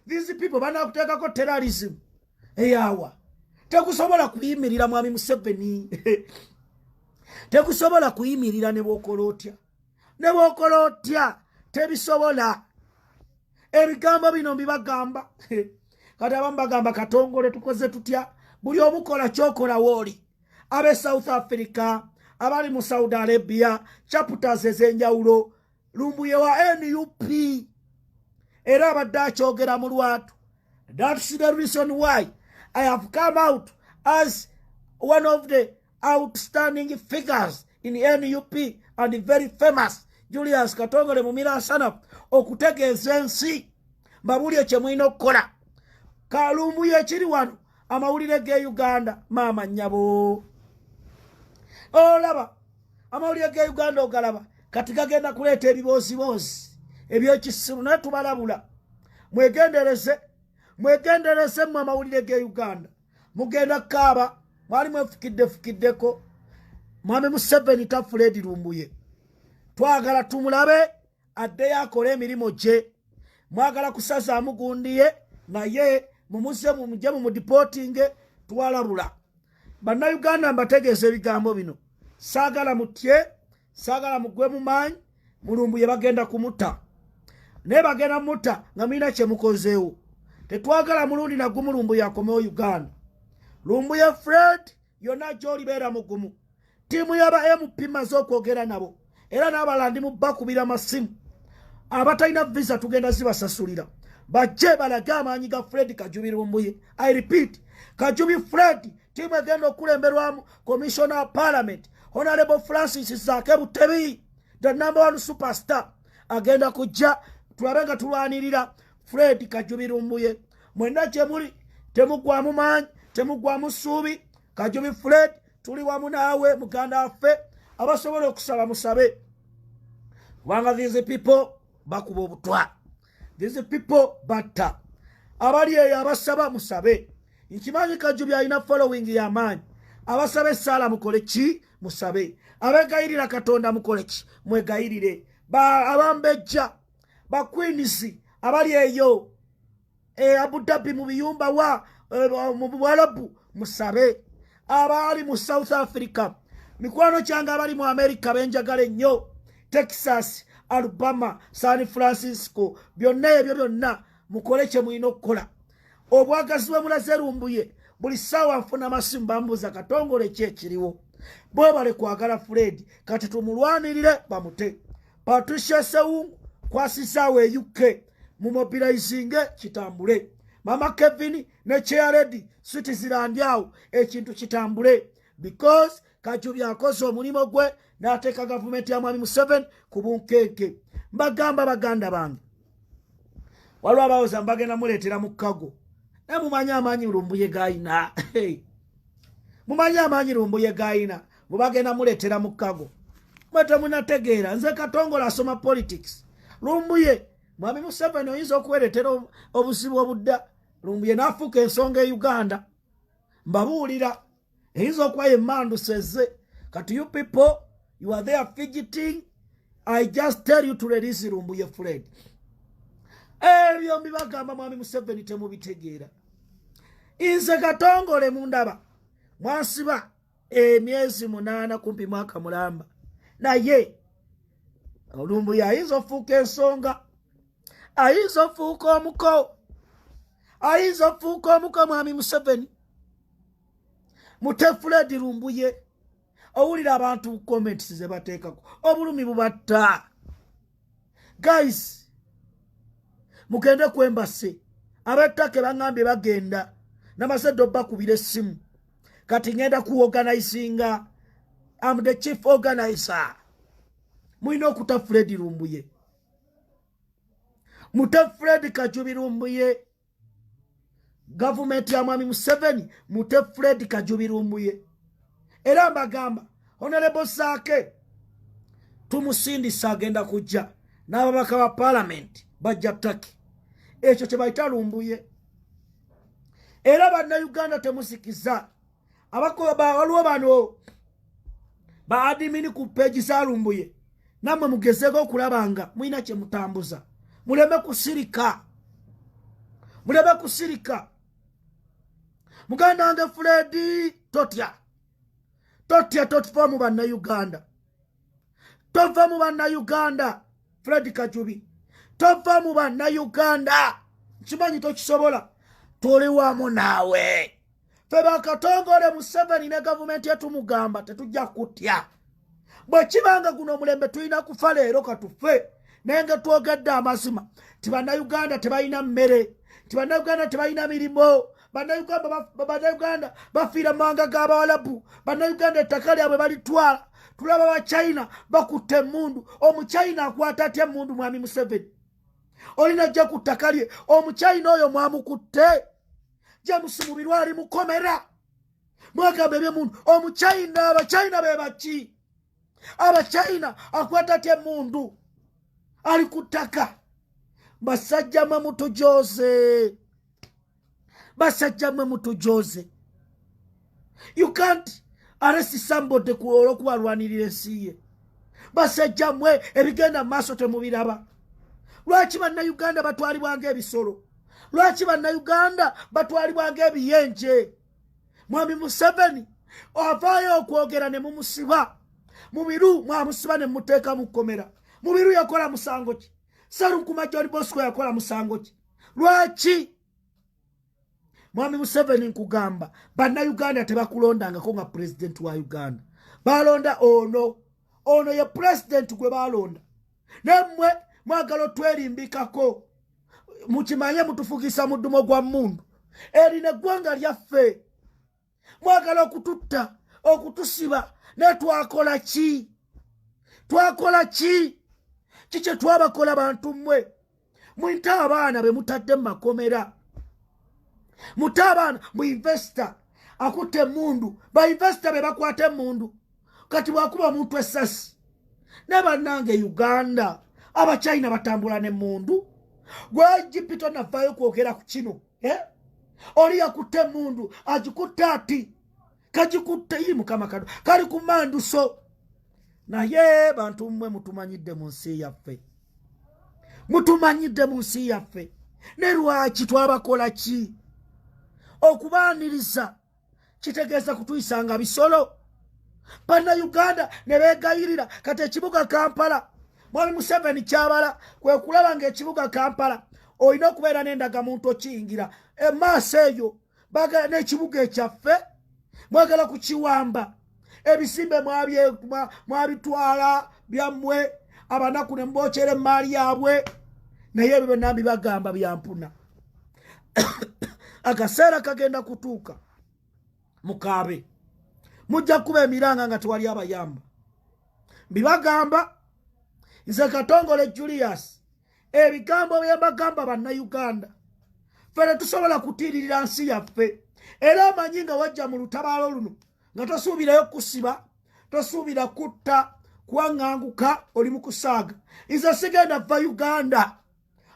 These people banakuteekako terrorism. Eyawa. Tekusobola kuyimirira Mwami Museveni. Tekusobola kuyimirira ne bw'okola otya. Ne bw'okola otya tebisobola. Ebigambo bino mbibagamba. Kati abamu bagamba katongole tukoze tutya. Buli omukola kyokola wooli. Abe South Africa, abali mu Saudi Arabia, chapters ez'enjawulo. Lumbuye wa NUP. Era abadde akyogera mu lwatu. That's the reason why I have come out as one of the outstanding figures in NUP and very famous Julius Katongole Mumirasana okutegeeza ensi mbabulye kye mulina okukola. Kalumbuye kiri wano amawulire ge Uganda maama nnyabo. Olaba amawulire ge Uganda ogalaba kati gagenda kuleeta ebiboozibozi eby'ekisiru naye tubalabula. Mwegendereze mu amawulire ge Uganda. Mugenda kaaba mwali mwefukiddeko. Mwami Museveni ta Fred Lumbuye. Twagala tumulabe addeyo akole emirimu gye. Mwagala kusazaamu gundiye naye mumuzze mumuje mu deportinge twalabula. Bannayuganda mbategeeza ebigambo bino. Saagala mutye, saagala mugwe mu maanyi, Lumbuye bagenda kumutta. Naye bagenda mutta nga mulina kye mukozeewo. Tetwagala mulundi nagumu Lumbuye akomewo Uganda. Lumbuye Fred yonna gy'oli beera mugumu. Ttiimu y'aba MP maze okwogera nabo. Era n'abalandi bakubira masimu. Abatalina visa tugenda zibasasulira. Bajje balage amaanyi ga Fred Kajubi Lumbuye. I repeat, Kajubi Fred tiimu egenda okulemberwamu Commissioner of Parliament Honorable Francis Zaake Butebi, the number one superstar. Agenda kujja tulabe nga tulwanirira Fred Kajubi Lumbuye. Mwenna gye muli temugwamu maanyi temugwamu ssuubi. Kajubi Fred tuli wamu naawe muganda waffe abasobola okusaba musabe kubanga these people bakuba obutwa, these people batta. Abali eyo abasaba musabe. Nkimanyi Kajubi alina following y'amaanyi. Abasabe sala mukole ki musabe. Abegayirira Katonda mukole ki mwegayirire. Abambejja ba Queens abali eyo Abu Dhabi mu biyumba wa mu Buwarabu musabe. Abali mu South Africa mikwano kyanga abali mu America benjagala ennyo, Texas, Alabama, San Francisco, byonna ebyo byonna mukole kye mulina okukola. Obwagazi bwe mulaze Lumbuye buli ssaawa nfuna amasimu bambuuza Katongole ki ekiriwo. Bwe bale kwagala Fred kati tumulwanirire bamute. Patricia Sewungu kwasisaawo e UK mu mobilizing kitambule. Mama Kevin ne Chairlady Switzerland awo ekintu kitambule because Kajubi akoze omulimu gwe n'ateeka gavumenti ya Mwami Museveni ku bunkenke. Mbagamba baganda bange waliwo abawoza mbagenda muleetera mu kago naye mumanyi amaanyi Lumbuye gayina. Mumanyi amaanyi Lumbuye gayina bwebagenda muleetera mu kago mwe temunategeera. Nze Katongole asoma politics. Lumbuye Mwami Museveni oyinza okuweretera obuzibu obudda. Lumbuye n'afuuka ensonga e Uganda mbabuulira eyinza okuba emmandu sezze. Kati you people you are there fidgeting. I just tell you to release Lumbuye Fred. Ebyo mbibagamba Mwami Museveni temubitegeera. Nze Katongole mundaba mwansiba emyezi 8 kumpi mwaka mulamba naye Lumbuye ayinza ofuuka ensonga, ayinza ofuuka omuko, ayinza ofuuka omuko Mwami Museveni. Mute Fred Lumbuye owulira abantu comments ze bateekako obulumi bubatta. Guys mugende ku embassy abettake bangambye bagenda namasedde bakubira essimu kati ngenda ku organizinga. I'm the chief organizer. Mulina okuta Fred Lumbuye. Mute Fred Kajubi Lumbuye. Government ya Mwami Museveni mute Fred Kajubi Lumbuye. Era mbagamba Honorable Sake tumusindisa agenda kujja n'ababaka ba parliament bajja ttaki ekyo kye bayita Lumbuye. Era bannayuganda temusikiza waliwo bano ba admin ku page za Lumbuye nammwe mugezeeko okulabanga mulina kye mutambuza. Muleme kusirika, muleme kusirika. Muganda wange Fred totya totuva mu bannayuganda, tova mu bannayuganda. Fred Kajubi tova mu bannayuganda. Kimanyi tokisobola tuli wamu naawe. Ffe bakatongole Museveni ne gavumenti yetumugamba tetujja kutya. Bwe kibanga guno omulembe tulina kufa leero katufe naye nga twogedde amazima ti bannayuganda tebalina mmere, ti bannayuganda tebalina mirimo, bannayuganda bafiira mu mawanga g'Abawarabu, bannayuganda ettaka lyabwe balitwala. Tulaba ba China bakutte emmundu. Omuchina akwata atya emmundu Mwami Museveni? Olina ajja ku ttaka lye Omuchina oyo mwamukutte James mu birwali mukomera mwagamba eby'emmundu. Omuchina Abachina be baki? Abachina akwata atya emmundu ali ku ttaka? Basajja mwe mutujoze, basajja mwe mutujoze. You can't arrest somebody olw'okubalwanirira ensi ye. Basajja mwe ebigenda mu maaso temubiraba. Lwaki bannayuganda batwalibwa ng'ebisolo? Lwaki bannayuganda batwalibwa ng'ebiyenje? Mwami Museveni avaayo okwogera ne mumusiba. Mu biru mwamusiba ne muteeka mu kkomera. Mu biru yakola musango ki? Salunkuma John Bosco yakola musango ki? Lwaki? Mwami Museveni nkugamba bannayuganda tebakulondangako nga president wa Uganda. Balonda ono ye president gwe balonda. Nemmwe mwagala twerimbikako mukimanye mutufugisa muddumo gwa mmundu. Erina eggwanga lyaffe mwagala okututta okutusiba. Ne twakola ki? Twakola ki? Kiki twabakola bantu mmwe? Mwita abaana be mutadde mu makomera. mutabana mu investor akutte mundu ba investor be bakwate mundu kati bwakuba muntu essasi ne bannange Uganda aba China batambula ne mundu gwa Egypt navayo kwogera ku kino oli yakutte mundu agikutte ati kagikutte yi mukama kado kali ku mandu so naye bantu mmwe mutumanyidde mu nsi yaffe mutumanyidde mu nsi yaffe ne lwaki twabakola ki okubaaniriza kitegeeza kutuyisanga bisolo banna Uganda ne beegayirira kati ekibuga Kampala Mwami Museveni kyabala kwe kulaba ng'ekibuga Kampala olina okubeera n'endagamuntu okiyingira emaaso eyo bagala n'ekibuga ekyaffe mwagala kukiwamba ebisimbe mwabitwala byammwe abanaku ne mbokyera emmaali yaabwe naye ebyo byonna mbibagamba byampuna akaseera kagenda kutuuka mukaabe mujja kuba emiranga nga tewali abayamba mbibagamba nze Katongole Julius ebigambo byembagamba bannayuganda fere tusobola kutiririra nsi yaffe era amanyi nga wajja mu lutabaalo luno nga tosuubirayo kusiba tosuubira kutta kuwaŋŋanguka oli mu kusaaga nze sigenda va Uganda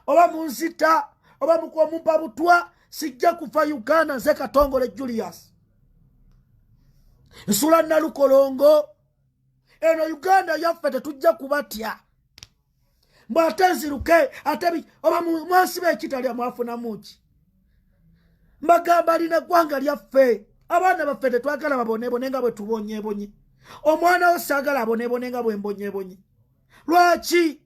oba munzita oba mumpa butwa sijja kuva Uganda nze Katongole Julius nsula Nalukolongo eno Uganda yaffe tetujja kubatya mbwate nziruke ate oba mwansiba ekitalya mwafunamu ki mbagamba lina eggwanga lyaffe abaana baffe tetwagala babonebone nga bwe tubonyebonye omwana wo saagala abonebone nga bwe mbonyebonye lwaki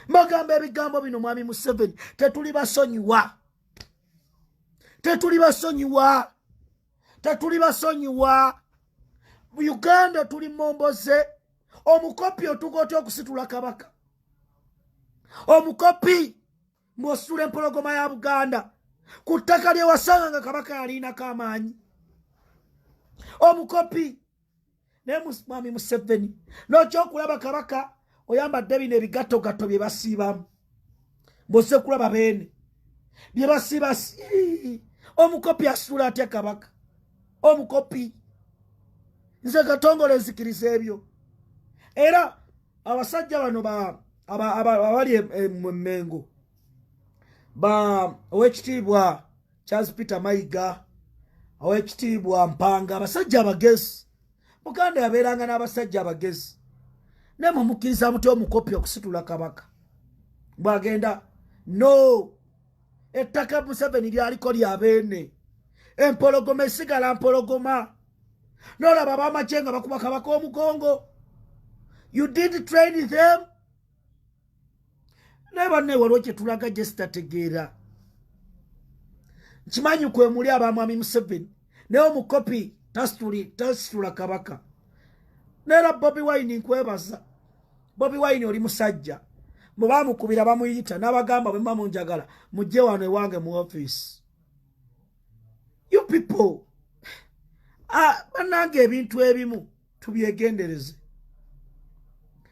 mbagamba ebigambo bino Mwami Museveni tetuli basonyiwa Uganda tuli momboze omukopi otugote okusitula kabaka omukopi mwositula empologoma ya Buganda ku ttaka lye wasanga nga kabaka yalinako amaanyi omukopi naye Mwami Museveni n'okyokulaba kabaka oyambadde bino ebigattogatto bye basiibamu mbose kulaba beene bye basiiba omukopi asitula atya kabaka omukopi nze Katongole nzikiriza ebyo era abasajja bano abali emmengo owekitiibwa Charles Peter Mayiga owekitiibwa Mpanga abasajja abagezi Buganda yabeeranga n'abasajja abagezi ne mumukkiriza muti omukopi okusitula kabaka bwagenda no ettaka Museveni lyaliko lyabeene empologoma esigala mpologoma n'olaba ab'amagye nga bakuba kabaka omugongo you did train them naye banne waliwo kye tulaga gye sitategeera nkimanyi kwe muli aba Mwami Museveni naye omukopi tasitula kabaka neera Bobi Wine nkwebaza Bobi Wine oli musajja bwe baamukubira bamuyita n'abagamba bwe mumunjagala mujje wano ewange mu office you people bannange ebintu ebimu tubyegendereze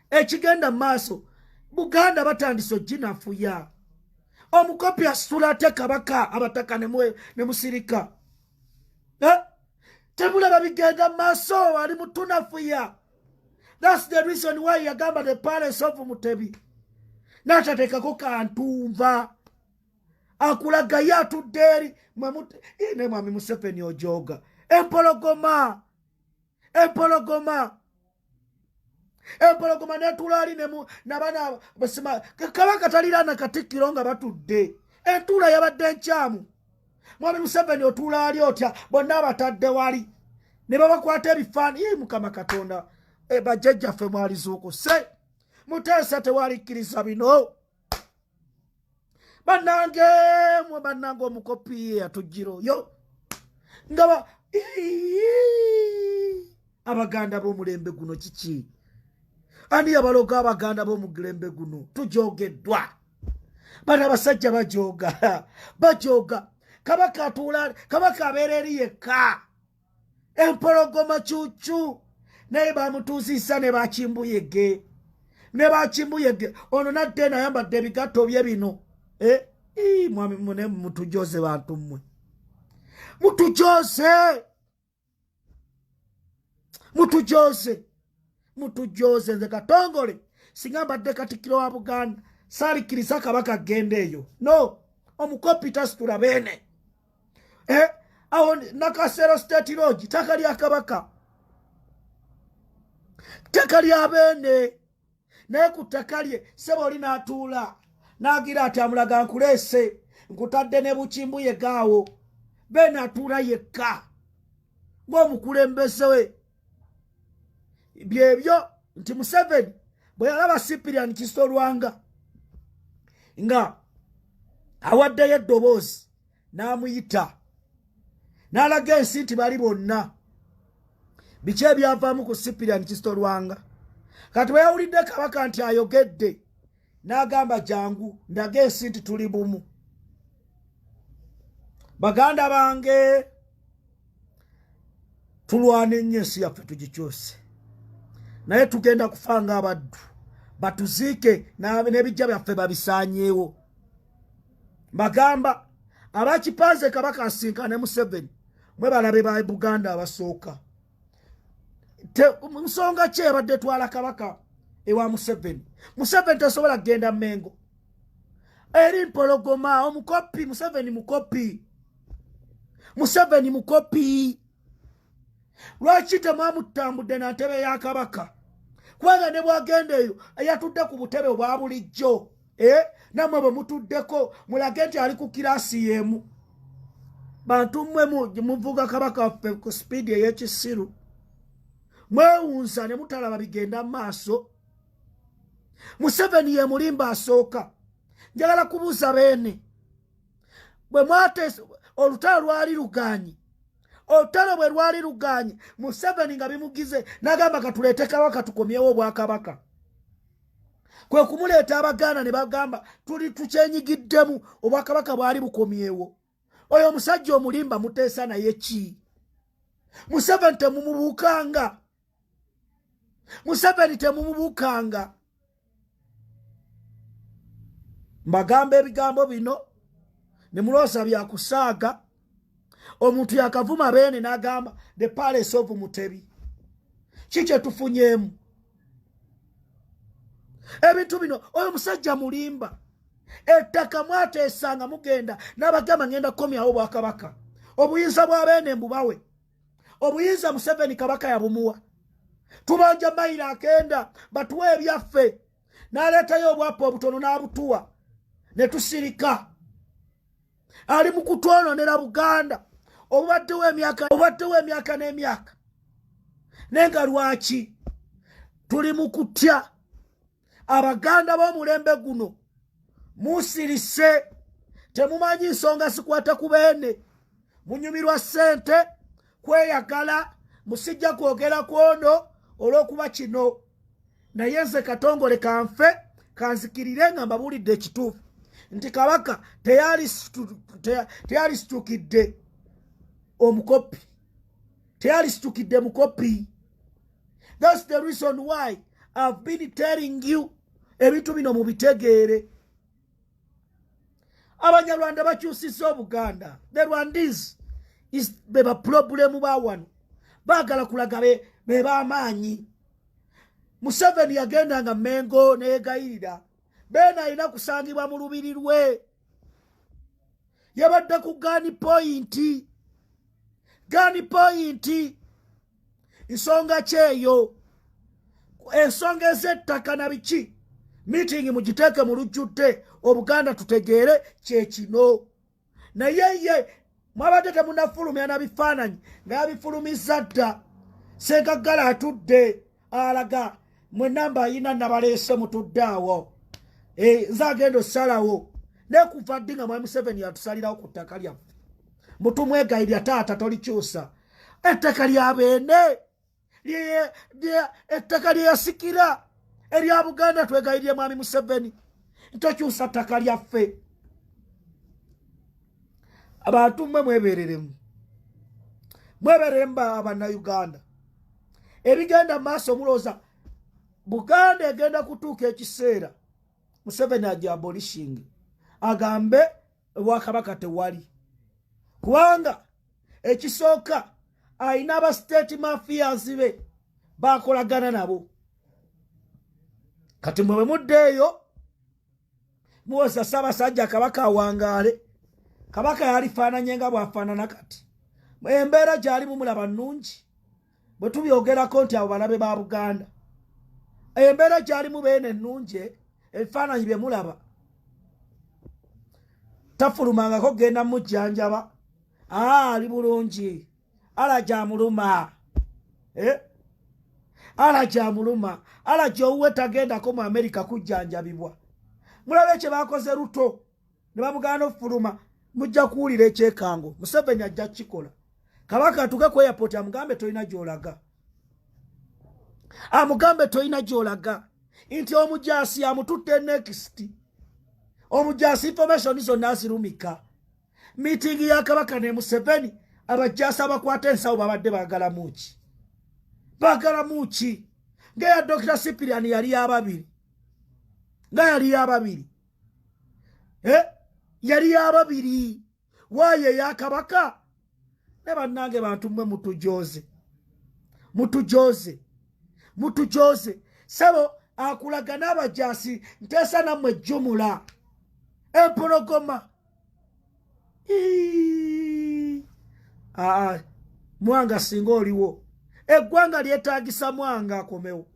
ekigenda mu maaso Buganda batandise oginafuya omukopi asitula ate kabaka abataka ne musirika tebulaba bigenda mu maaso ali mutunafuya that's the reason why yagamba the palace of Mutebi n'atateekako kantunva akulaga ye atudde eri ne Mwami Museveni ojooga empologoma netula ali nabana basima kabaka taliraana Katikkiro nga batudde entula yabadde nkyamu Mwami Museveni otula ali otya bonna abatadde wali ne babakwata ebifaani Mukama Katonda bajjajjaffe mwalizuukuse muteesa tewalikkiriza bino bannange omukopi atujjira oyo nga abaganda b'omulembe guno kiki ani yabaloga abaganda b'omulembe guno tujogeddwa bana abasajja bajooga kabaka atuula kabaka abeera eri yekka empologoma cuucu naye bamutuusiisa ne bakimbuyege ono nadde nayambadde ebigatto bye bino mwami mune mutujoze bantu mmwe. Mutujoze nze Katongole singa mbadde Katikkiro wa Buganda saalikiriza Kabaka agende eyo. No, Omukopi tasitula beene. Awo Nakasero State Lodge ttaka lya Kabaka. Ttaka lya beene. Naye ku ttaka lye ssebo oli n'atuula n'agira ati amulaga nkuleese nkutadde ne Bukimbuye gaawo. Beene atuula yekka ng'omukulembeze we. Byebyo nti Museveni bwe yalaba Cyprian Kisolwanga nga awaddeyo eddoboozi n'amuyita n'alaga ensi nti bali bonna. Biki ebyavaamu ku Cyprian Kisolwanga? Kati bwe yawulidde Kabaka nti ayogedde n'agamba jangu ndaga ensi nti tuli bumu. Baganda bange tulwana ennyo ensi yaffe tugikyuse. Naye tugenda kufanga abaddu batuziike n'ebijja byaffe babisaanyeewo. Bagamba abakipanze Kabaka asinkane Museveni mwe balabe ba Buganda abasooka. Nsonga ki ebadde twala Kabaka ewa Museveni? Museveni tasobola kgenda Mengo. Eri mpologoma Omukopi. Museveni mukopi. Lwaki temwamutambudde na ntebe ya Kabaka? Kubanga ne bwagenda eyo yatudde ku butebe obwa bulijjo. Nammwe bwe mutuddeko mulage nti ali ku kiraasi y'emu. Bantu mmwe muvuga Kabaka waffe ku sipiidi ey'ekisiru. Mwewunza ne mutalaba bigenda mu maaso. Museveni ye mulimba asooka. Njagala kubuuza beene. Bwe mwateesa olutalo lwali lugaanyi. Olutalo bwe lwali lugaanyi Museveni nga bimugize n'agamba katuleete Kabaka tukomyewo Obwakabaka. Kwe kumuleeta Abaganda ne bagamba tuli tukyenyigiddemu Obwakabaka bwali bukomyewo. Oyo omusajja omulimba muteesa naye ki? Museveni temumubukanga. Mbagamba ebigambo bino ne muloosa bya kusaaga. Omuntu yakavuma beene n'agamba the palace of Mutebi. Kiki tufunyeemu? Ebintu bino oyo musajja mulimba. Ettaka mwateesanga mugenda n'abagamba ngenda kukomyawo Obwakabaka. Obuyinza bwa beene mbubawe. Obuyinza Museveni Kabaka yabumuwa. Tubanja mayiro akenda batuwe ebyaffe. N'aleetayo obwapa obutono n'abutuwa. Ne tusirika. Ali mu kutwononera Buganda. Obaddewo emyaka n'emyaka. Nenga lwaki tuli mu kutya Abaganda b'omulembe guno musirise. Temumanyi nsonga sikwata ku beene. Munyumirwa ssente, kweyagala, musijja kwogera kwono olw'okuba kino. Naye nze Katongole kanfe kanzikirire nga mbabuulidde ekituufu nti Kabaka teyali situkidde Omukopi. Teyali situkidde Mukopi. That's the reason why I've been telling you ebintu bino mubitegeere. Abanyarwanda bakyusisa Obuganda. The Rwandese is beba problemu ba wano. Baagala kulaga be b'amaanyi. Museveni yagendanga Mengo neegayirira. Beene alina kusangibwa mu lubiri lwe. Yabadde ku Gani Point. Nsonga kyeyo. Ensonga ez'ettaka na biki. Meeting mugiteeke mu lujjudde. Obuganda tutegeere kye kino. Naye ye mwabadde temunafulumya na bifaananyi ng'abifulumizza dda. Ssenkaggala atudde alaga mwe namba ayina nabaleese mutudde awo. Nze agenda ossalawo. Ne kuva ddi nga Mwami Museveni yatusalirawo ku ttaka lyaffe. Mutumwegayirya taata tolikyusa. Ettaka lya beene. Ettaka lye yasikira. Erya Buganda twegayirye Mwami Museveni. Ntokyusa ttaka lyaffe. Abantu mmwe mwebereremu. Mwebereremu Abannayuganda. Ebigenda maaso mulooza Buganda egenda kutuuka ekiseera Museveni agiabolishing. Agambe Bwakabaka tewali. Kubanga ekisooka ayina aba state mafias be bakolagana nabo. Kati mwe muddeeyo muwoza Ssaabasajja Kabaka awangaale. Kabaka yalifaananye nga bw'afaanana kati. Embeera gyali mumulaba nnungi. Bwe tubyogerako nti abo balabe ba Buganda. Embeera gyali mu beene nnungi, ebifaananyi bye mulaba. Tafulumangako genda mujjanjaba. Ali bulungi. Alaja muluma. Alaja muluma. Alaja owuwe tagendako mu Amerika kujjanjabibwa. Mulabe kye bakoze Ruto. Ne bamugana ofuluma. Mujja kuwulira ekyekango. Museveni ajja kikola. Kabaka atuke ku airport amugambe tolina gy'olaga. Amugambe tolina gy'olaga. Nti omujaasi amututte next. Omujaasi information zonna azirumika. Meeting ya Kabaka ne Museveni abajaasi abakwata ensawo babadde baagala muki. Baagala muki. Ngeya Dr. Cyprian yali ababiri. Nga yali ababiri. Yali ababiri. Waye ya Kabaka. Ne bannange bantu mmwe mutujoze. Mutujoze. Mutujoze. Sabo akulaga n'abajaasi nteesa nammwe jjumula. Empologoma. Mwanga singa oliwo. Eggwanga lyetaagisa mwanga akomewo.